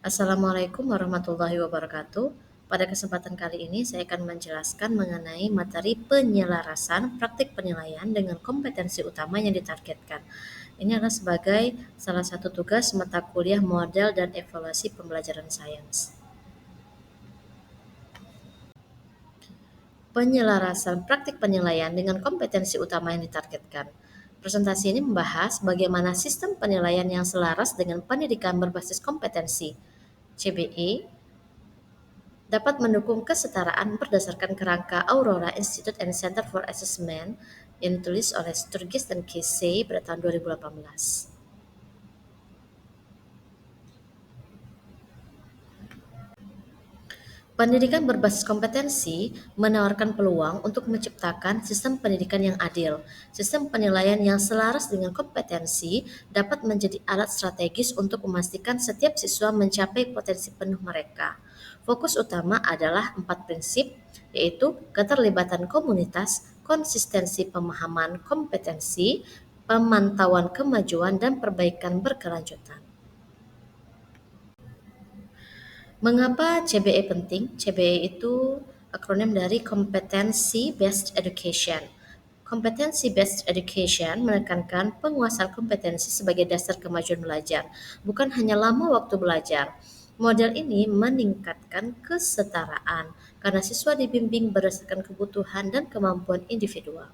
Assalamualaikum warahmatullahi wabarakatuh. Pada kesempatan kali ini saya akan menjelaskan mengenai materi penyelarasan praktik penilaian dengan kompetensi utama yang ditargetkan. Ini adalah sebagai salah satu tugas mata kuliah model dan evaluasi pembelajaran sains. Penyelarasan praktik penilaian dengan kompetensi utama yang ditargetkan. Presentasi ini membahas bagaimana sistem penilaian yang selaras dengan pendidikan berbasis kompetensi CBE dapat mendukung kesetaraan berdasarkan kerangka Aurora Institute and Center for Assessment yang ditulis oleh Sturgis dan Casey pada tahun 2018. Pendidikan berbasis kompetensi menawarkan peluang untuk menciptakan sistem pendidikan yang adil. Sistem penilaian yang selaras dengan kompetensi dapat menjadi alat strategis untuk memastikan setiap siswa mencapai potensi penuh mereka. Fokus utama adalah 4 prinsip, yaitu keterlibatan komunitas, konsistensi pemahaman kompetensi, pemantauan kemajuan, dan perbaikan berkelanjutan. Mengapa CBE penting? CBE itu akronim dari Competency Based Education. Competency Based Education menekankan penguasaan kompetensi sebagai dasar kemajuan belajar, bukan hanya lama waktu belajar. Model ini meningkatkan kesetaraan karena siswa dibimbing berdasarkan kebutuhan dan kemampuan individual.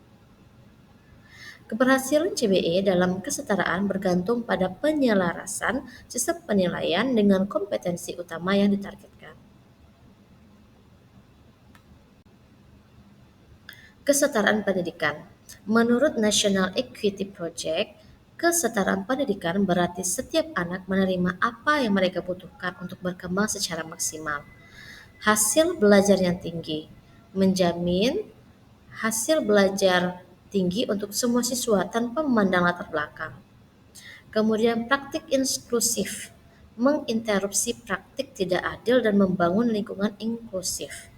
Keberhasilan CBE dalam kesetaraan bergantung pada penyelarasan sistem penilaian dengan kompetensi utama yang ditargetkan. Kesetaraan pendidikan. Menurut National Equity Project, kesetaraan pendidikan berarti setiap anak menerima apa yang mereka butuhkan untuk berkembang secara maksimal. Hasil belajar yang tinggi menjamin hasil belajar tinggi untuk semua siswa tanpa memandang latar belakang. Kemudian praktik inklusif, menginterupsi praktik tidak adil dan membangun lingkungan inklusif.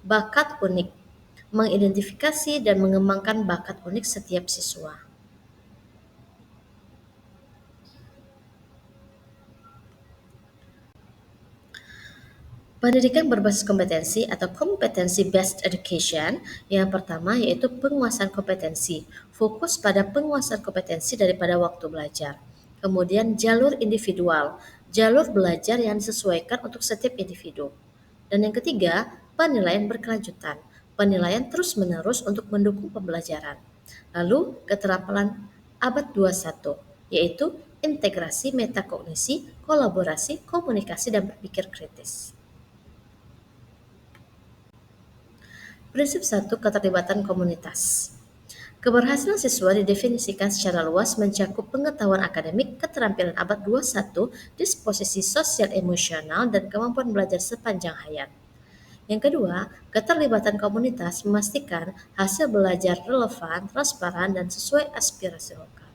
Bakat unik, mengidentifikasi dan mengembangkan bakat unik setiap siswa. Pendidikan berbasis kompetensi atau competency based education yang pertama yaitu penguasaan kompetensi. Fokus pada penguasaan kompetensi daripada waktu belajar. Kemudian jalur individual, jalur belajar yang disesuaikan untuk setiap individu. Dan yang ketiga, penilaian berkelanjutan. Penilaian terus-menerus untuk mendukung pembelajaran. Lalu keterampilan abad 21 yaitu integrasi metakognisi, kolaborasi, komunikasi dan berpikir kritis. Prinsip 1. Keterlibatan komunitas. Keberhasilan siswa didefinisikan secara luas mencakup pengetahuan akademik, keterampilan abad 21, disposisi sosial emosional, dan kemampuan belajar sepanjang hayat. Yang kedua, keterlibatan komunitas memastikan hasil belajar relevan, transparan, dan sesuai aspirasi lokal.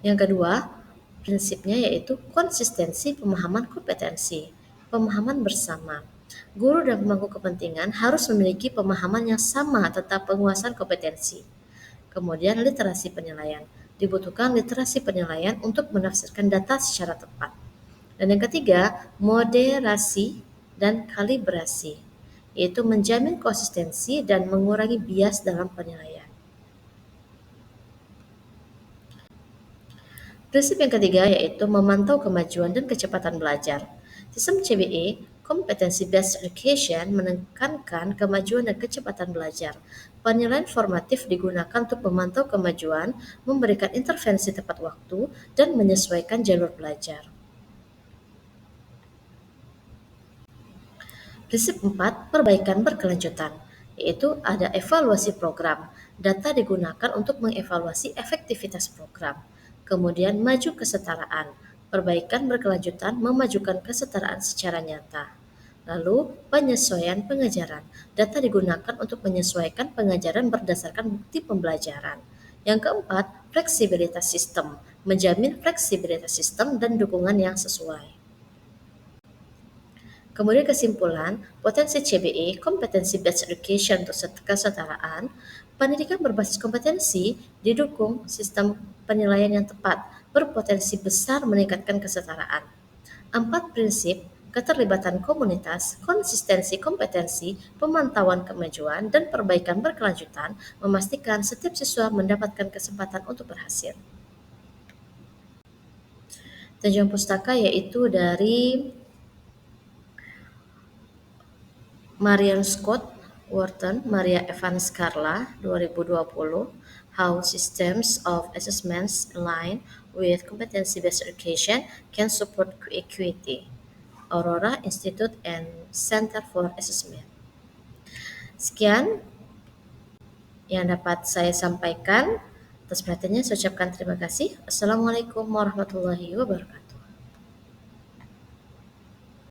Yang kedua, prinsipnya yaitu konsistensi pemahaman kompetensi, pemahaman bersama. Guru dan pemangku kepentingan harus memiliki pemahaman yang sama tentang penguasaan kompetensi. Kemudian literasi penilaian. Dibutuhkan literasi penilaian untuk menafsirkan data secara tepat. Dan yang ketiga, moderasi dan kalibrasi, yaitu menjamin konsistensi dan mengurangi bias dalam penilaian. Prinsip yang ketiga yaitu memantau kemajuan dan kecepatan belajar. Sistem CBE, Competency Based Education, menekankan kemajuan dan kecepatan belajar. Penilaian formatif digunakan untuk memantau kemajuan, memberikan intervensi tepat waktu, dan menyesuaikan jalur belajar. Prinsip 4, perbaikan berkelanjutan, yaitu ada evaluasi program. Data digunakan untuk mengevaluasi efektivitas program. Kemudian maju kesetaraan, perbaikan berkelanjutan memajukan kesetaraan secara nyata. Lalu penyesuaian pengajaran, data digunakan untuk menyesuaikan pengajaran berdasarkan bukti pembelajaran. Yang keempat, fleksibilitas sistem, menjamin fleksibilitas sistem dan dukungan yang sesuai. Kemudian kesimpulan, potensi CBE, Competency Based Education untuk kesetaraan, pendidikan berbasis kompetensi didukung sistem penilaian yang tepat, berpotensi besar meningkatkan kesetaraan. 4 prinsip keterlibatan komunitas, konsistensi kompetensi, pemantauan kemajuan, dan perbaikan berkelanjutan memastikan setiap siswa mendapatkan kesempatan untuk berhasil. Tujuan pustaka yaitu dari Marion Scott Wharton, Maria Evans Carla, 2020, How Systems of Assessments Align with Competency-Based Education Can Support Equity, Aurora Institute and Center for Assessment. Sekian yang dapat saya sampaikan. Atas perhatiannya saya ucapkan terima kasih. Assalamualaikum warahmatullahi wabarakatuh.